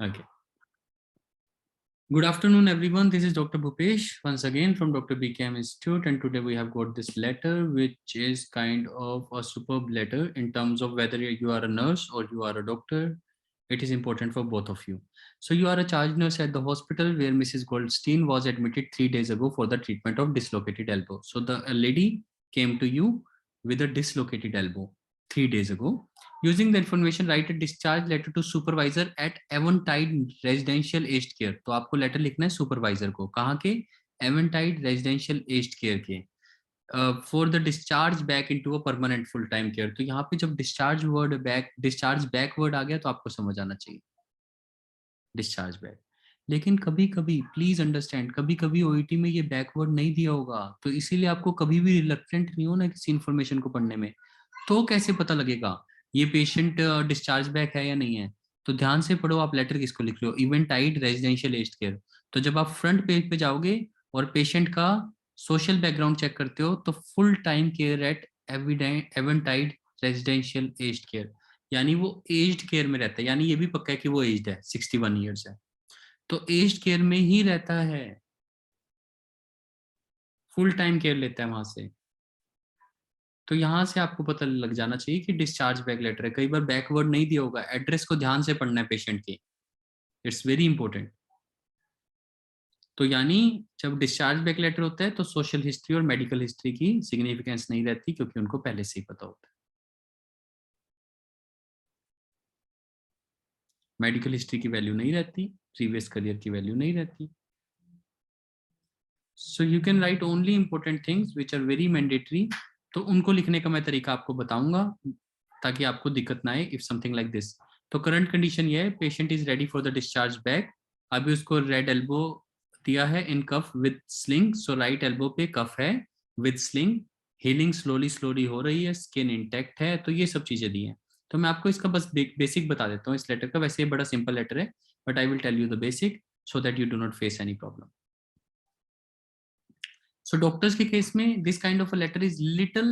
Okay. Good afternoon, everyone. This is Dr. Bhupesh once again from Dr. BKM Institute, and today we have got this letter, which is kind of a superb letter in terms of whether you are a nurse or you are a doctor. It is important for both of you. So you are a charge nurse at the hospital where Mrs. Goldstein was admitted 3 days ago for the treatment of dislocated elbow. So the lady came to you with a dislocated elbow 3 days ago. Using the information, write a discharge letter to supervisor at Eventide Residential Aged Care. तो आपको letter लिखना है supervisor को. कहाँ के? Eventide Residential Aged Care के. For the discharge back into a permanent full time care. तो यहाँ पे जब discharge back word आ गया तो आपको समझ आना चाहिए. Discharge back. लेकिन कभी कभी प्लीज अंडरस्टैंड, कभी कभी ओईटी में ये बैकवर्ड नहीं दिया होगा, तो इसीलिए आपको कभी भी रिलक्टेंट नहीं हो ना किसी इन्फॉर्मेशन को पढ़ने में. तो कैसे पता लगेगा ये पेशेंट डिस्चार्ज बैक है या नहीं है? तो ध्यान से पढ़ो आप लेटर किसको लिख रहे हो. इवेंटाइड रेजिडेंशियल एज्ड केयर. तो जब आप फ्रंट पेज पे जाओगे और पेशेंट का सोशल बैकग्राउंड चेक करते हो तो full time care at Eventide residential aged care, यानी वो एज्ड केयर में रहता है, यानी ये भी पक्का है कि वो एज्ड है, 61 ईयर्स है, तो एज्ड केयर में ही रहता है, फुल टाइम केयर लेता है वहां से. तो यहाँ से आपको पता लग जाना चाहिए कि डिस्चार्ज बैक लेटर है. कई बार बैकवर्ड नहीं दिया होगा, एड्रेस को ध्यान से पढ़ना है पेशेंट के, इट्स वेरी इंपॉर्टेंट. तो यानी जब डिस्चार्ज बैक लेटर होता है तो सोशल हिस्ट्री और मेडिकल हिस्ट्री की सिग्निफिकेंस नहीं रहती, क्योंकि उनको पहले से ही पता होता है. मेडिकल हिस्ट्री की वैल्यू नहीं रहती, प्रीवियस करियर की वैल्यू नहीं रहती. So you can write only important things which are very mandatory. तो उनको लिखने का मैं तरीका आपको बताऊंगा ताकि आपको दिक्कत ना आए. इफ समथिंग लाइक दिस, तो करंट कंडीशन ये है, patient is ready for the discharge back. अभी उसको रेड एल्बो दिया है in cuff with sling. So right elbow पे कफ है with sling. Healing slowly slowly हो रही है, स्किन इंटैक्ट है. तो ये सब चीजें दी हैं. तो मैं आपको इसका बस बेसिक बता देता हूँ इस लेटर का. वैसे ये बड़ा सिंपल लेटर है, but I will tell you the basic so that you do not face any problem. So doctors के केस में this kind of a letter is little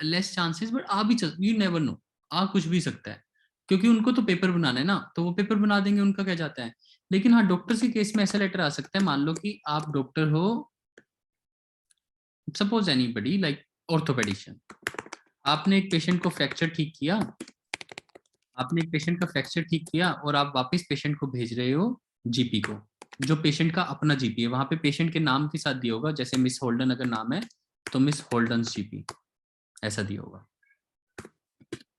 less chances, but आ भी you never know, आ कुछ भी सकता है, क्योंकि उनको तो पेपर बनाना है ना, तो वो पेपर बना देंगे, उनका क्या जाता है. लेकिन हाँ, डॉक्टर्स के केस में ऐसा लेटर आ सकता है. मान लो कि आप डॉक्टर हो, सपोज एनीबडी लाइक ऑर्थोपेडिशियन. आपने एक पेशेंट को फ्रैक्चर ठीक किया, आपने एक पेशेंट का फ्रैक्चर ठीक किया और आप वापस पेशेंट को भेज रहे हो जीपी को, जो पेशेंट का अपना जीपी है. वहां पे पेशेंट के नाम के साथ दिया होगा, जैसे मिस होल्डन अगर नाम है तो मिस होल्डन जीपी ऐसा दिया होगा.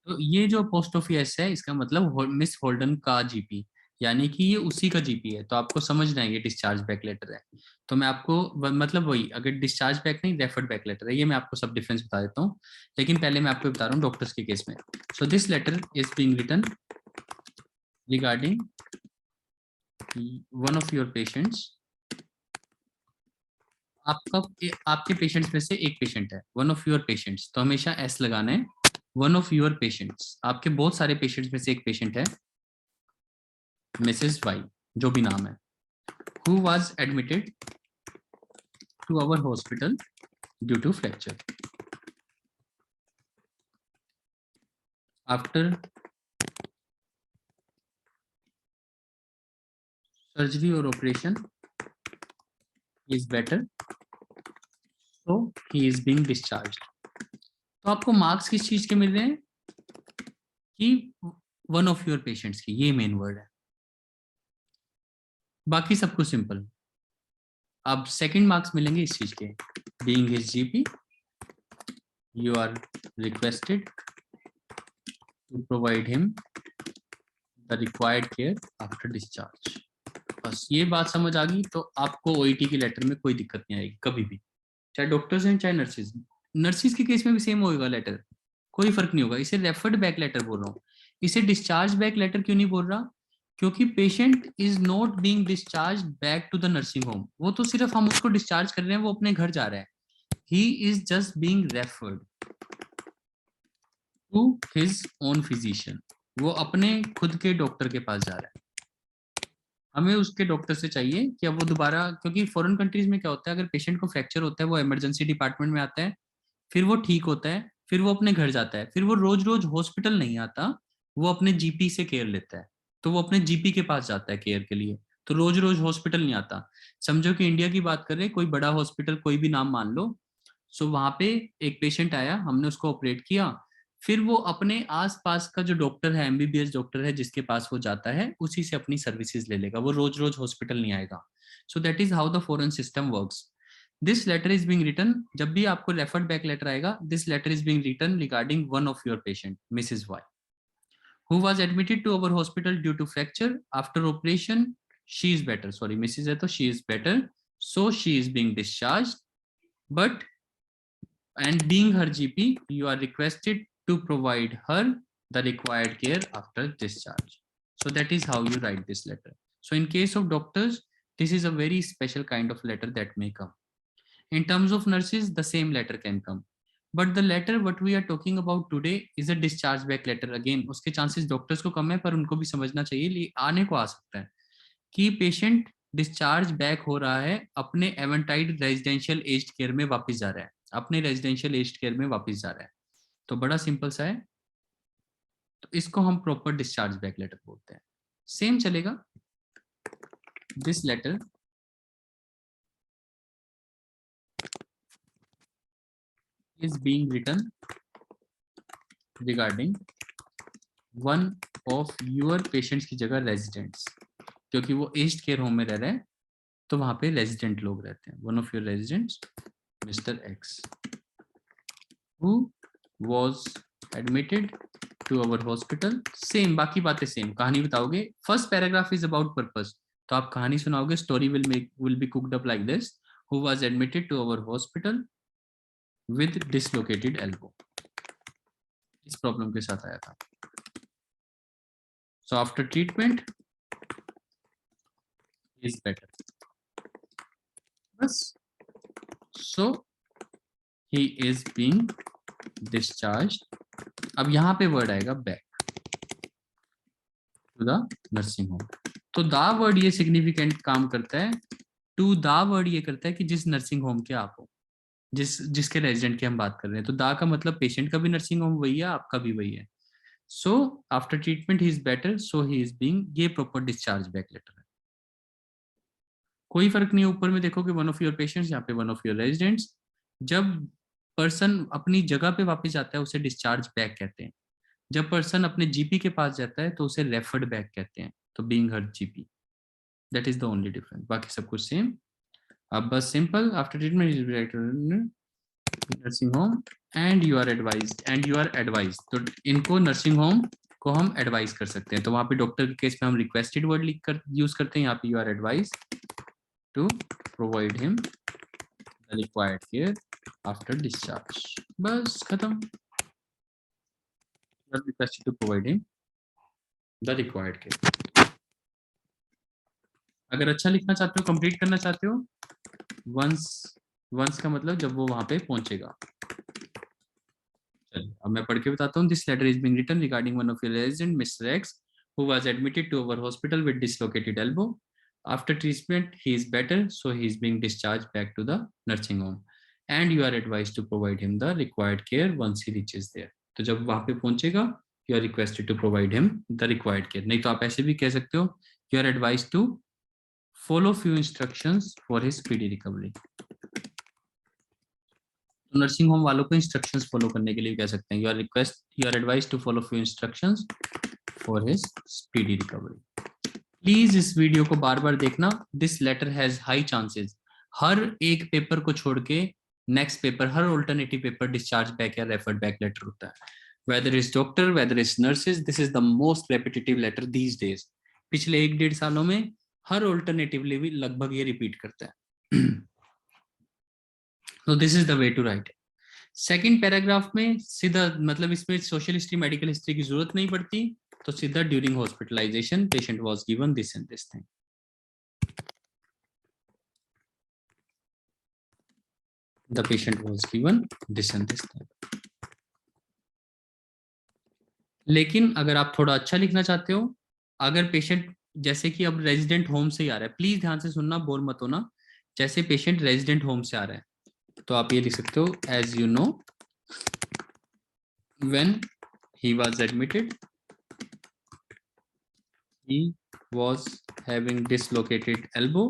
तो ये जो पोस्ट ऑफिस है, इसका मतलब मिस होल्डन का जीपी, यानी कि ये उसी का जीपी है. तो आपको समझना है ये डिस्चार्ज बैक लेटर है. तो मैं आपको मतलब वही, अगर डिस्चार्ज बैक नहीं, रेफर्ड बैक लेटर है, ये मैं आपको सब डिफरेंस बता देता हूँ. लेकिन पहले मैं आपको बता रहा हूँ डॉक्टर्स के केस में. So this letter is being written regarding one of your patients. आपके पेशेंट्स में से एक पेशेंट है, वन ऑफ योर पेशेंट्स, तो हमेशा एस लगाना है. वन ऑफ योर पेशेंट्स, आपके बहुत सारे पेशेंट्स में से एक पेशेंट है, मिसेस वाई, जो भी नाम है, who was admitted to our hospital due to fracture. After surgery और operation is better, so he is being discharge. तो आपको मार्क्स किस चीज के मिल रहे हैं? कि वन ऑफ योर पेशेंट्स की, ये मेन वर्ड है, बाकी सब कुछ सिंपल. अब सेकंड मार्क्स मिलेंगे इस चीज के, being his GP, you are requested to provide him the required care after discharge. बस ये बात समझ आ गई तो आपको ओईटी की लेटर में कोई दिक्कत नहीं आएगी कभी भी, चाहे डॉक्टर्स हैं चाहे नर्सिस. नर्सिस के केस में भी सेम होगा लेटर, कोई फर्क नहीं होगा. इसे रेफर्ड बैक लेटर बोल रहा हूँ, इसे डिस्चार्ज बैक लेटर क्यों नहीं बोल रहा? क्योंकि patient is not being discharge back to the nursing home. वो तो सिर्फ हम उसको डिस्चार्ज कर रहे हैं, वो अपने घर जा रहा है. He is just being referred to his own physician. वो अपने खुद के डॉक्टर के पास जा रहा है. हमें उसके डॉक्टर से चाहिए कि अब वो दोबारा, क्योंकि फॉरेन कंट्रीज में क्या होता है, अगर पेशेंट को फ्रैक्चर होता है वो इमरजेंसी डिपार्टमेंट में आता है, फिर वो ठीक होता है, फिर वो अपने घर जाता है, फिर वो रोज रोज हॉस्पिटल नहीं आता, वो अपने जीपी से केयर लेता है. तो वो अपने जीपी के पास जाता है केयर के लिए, तो रोज रोज हॉस्पिटल नहीं आता। समझो कि इंडिया की बात कर रहे हैं, कोई बड़ा हॉस्पिटल कोई भी नाम मान लो, सो वहां पे एक पेशेंट आया, हमने उसको ऑपरेट किया, फिर वो अपने आसपास का जो डॉक्टर है, एमबीबीएस डॉक्टर है जिसके पास वो जाता है, उसी से अपनी सर्विसेज ले लेगा, वो रोज रोज हॉस्पिटल नहीं आएगा। So that is how the foreign system works. This letter is being written, जब भी आपको रेफर्ड बैक लेटर आएगा, this letter is being written regarding one of your patient Mrs Y, who was admitted to our hospital due to fracture. After operation, she is better. Sorry, Mrs. है तो she is better. So she is being discharged. But and being her GP, you are requested to provide her the required care after discharge. So that is how you write this letter. So in case of doctors, this is a very special kind of letter that may come. In terms of nurses, the same letter can come. But the letter what we are talking about today is a discharge back letter. Again, उसके chances doctors को कम है, पर उनको भी समझना चाहिए, आने को आ सकता है कि पेशेंट डिस्चार्ज बैक हो रहा है, अपने एवेंटाइड रेजिडेंशियल एज्ड केयर में वापस जा रहा है, अपने रेजिडेंशियल एज्ड केयर में वापस जा रहा है। तो बड़ा सिंपल सा है, तो इसको हम प्रॉपर डिस्चार्ज बैक लेटर बोलते हैं। सेम चलेगा, this letter is being written regarding one of your patients की जगह residents, क्योंकि वो एज्ड केयर होम में रह रहे हैं तो वहां पे रेजिडेंट लोग रहते हैं। One of your residents mister X who was admitted to our hospital. Same, बाकी बातें सेम, कहानी बताओगे। First paragraph is about purpose, तो आप कहानी सुनाओगे, story will be cooked up like this, who was admitted to our hospital with dislocated elbow, इस problem के साथ आया था। So after treatment is better, बस। So he is being discharged. अब यहाँ पे वर्ड आएगा back to the nursing home. तो द वर्ड ये सिग्निफिकेंट काम करता है, टू द वर्ड ये करता है कि जिस नर्सिंग होम के आप हो, जिसके रेजिडेंट की हम बात कर रहे हैं। तो दा का मतलब पेशेंट का भी नर्सिंग होम वही है, आपका भी वही है। सो after treatment he is better, so he is being, ये प्रॉपर डिस्चार्ज बैक लेटर है। कोई फर्क नहीं है, ऊपर में देखो कि वन ऑफ योर पेशेंट्स, यहाँ पे वन ऑफ योर रेजिडेंट्स। जब पर्सन अपनी जगह पे वापस जाता है उसे डिस्चार्ज बैक कहते हैं, जब पर्सन अपने जीपी के पास जाता है तो उसे रेफर्ड बैक कहते हैं, तो being her GP, that is the only difference, बाकी सब कुछ सेम। अब बस simple, after treatment nursing home and you are advised, and you are advised, तो इनको नर्सिंग होम को हम एडवाइस कर सकते हैं। तो वहां पे डॉक्टर के केस में हम रिक्वेस्टेड वर्ड लिख कर यूज करते हैं, यहाँ पे you are advised to provide him the required care after discharge, बस खत्म। You are requested to provide him the required care. अगर अच्छा लिखना चाहते हो, कंप्लीट करना चाहते हो, वंस का मतलब जब वो वहां पे पहुंचेगा। चलिए अब मैं पढ़ के बताता हूँ। This letter is being written regarding one of your resident mister X who was admitted to our hospital with dislocated elbow. After treatment he is better, so he is being discharge back to the nursing home and you are advised to provide him the required care once he reaches there. तो जब वहां पे पहुंचेगा, you are requested to provide him the required care. नहीं तो आप ऐसे भी कह सकते हो, you are advised to follow few instructions for his speedy recovery. तो नर्सिंग होम वालों को इंस्ट्रक्शंस फॉलो करने के लिए कह सकते हैं, you are advised to follow few instructions for his speedy recovery. Please इस वीडियो को बार बार देखना, this letter has high chances, हर एक पेपर को छोड़ के नेक्स्ट पेपर, हर ऑल्टरनेटिव पेपर डिस्चार्ज बैक या रेफर्ड बैक लेटर होता है। Whether is doctor, whether is nurses, this is the most repetitive letter these days. पिछले 1-1.5 सालों में हर ऑल्टरनेटिवली भी लगभग ये रिपीट करता है। तो this is the way to write. Second paragraph में सीधा मतलब इसमें सोशल हिस्ट्री, मेडिकल हिस्ट्री की जरूरत नहीं पड़ती, तो सीधा during hospitalization patient was given this and this thing. The patient was given this and this thing. लेकिन अगर आप थोड़ा अच्छा लिखना चाहते हो, अगर पेशेंट जैसे कि अब रेजिडेंट होम से ही आ रहा है, प्लीज ध्यान से सुनना, बोर मत होना। जैसे पेशेंट रेजिडेंट होम से आ रहा है तो आप ये लिख सकते हो, as you know when he was admitted He was having dislocated elbow.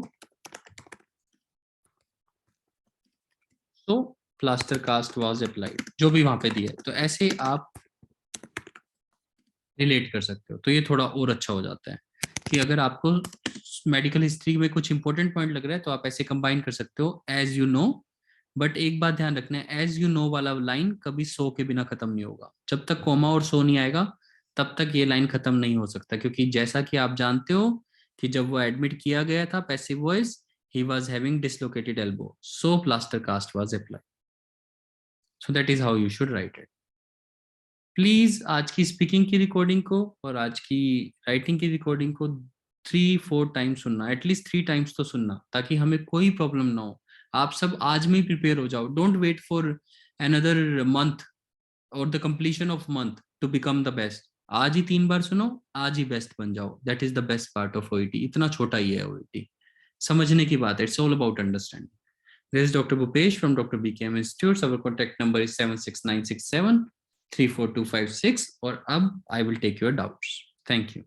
So plaster cast was applied. जो भी वहां पे दिया है, तो ऐसे आप रिलेट कर सकते हो, तो ये थोड़ा और अच्छा हो जाता है कि अगर आपको मेडिकल हिस्ट्री में कुछ इंपॉर्टेंट पॉइंट लग रहा है तो आप ऐसे कंबाइन कर सकते हो एज यू नो। बट एक बात ध्यान रखना है, एज यू नो वाला लाइन कभी सो के बिना खत्म नहीं होगा। जब तक कोमा और सो नहीं आएगा तब तक ये लाइन खत्म नहीं हो सकता, क्योंकि जैसा कि आप जानते हो कि जब वो एडमिट किया गया था passive voice, he was having dislocated elbow, so plaster cast was applied. So that is how you should write it. Please आज की स्पीकिंग की रिकॉर्डिंग को और आज की राइटिंग की रिकॉर्डिंग को 3-4 टाइम्स सुनना, एटलीस्ट 3 टाइम्स तो सुनना, ताकि हमें कोई प्रॉब्लम ना हो। आप सब आज में ही प्रिपेयर हो जाओ, don't wait for another month और the completion of month to become the best. आज ही 3 बार सुनो, आज ही बेस्ट बन जाओ। That is the best part of OET. इतना छोटा ही है ओईटी, समझने की बात है। It's all about understanding. This is Dr. Bhupesh from Dr. BKM Institute. Our contact number is 76967 34256. और अब I will take your doubts. Thank you.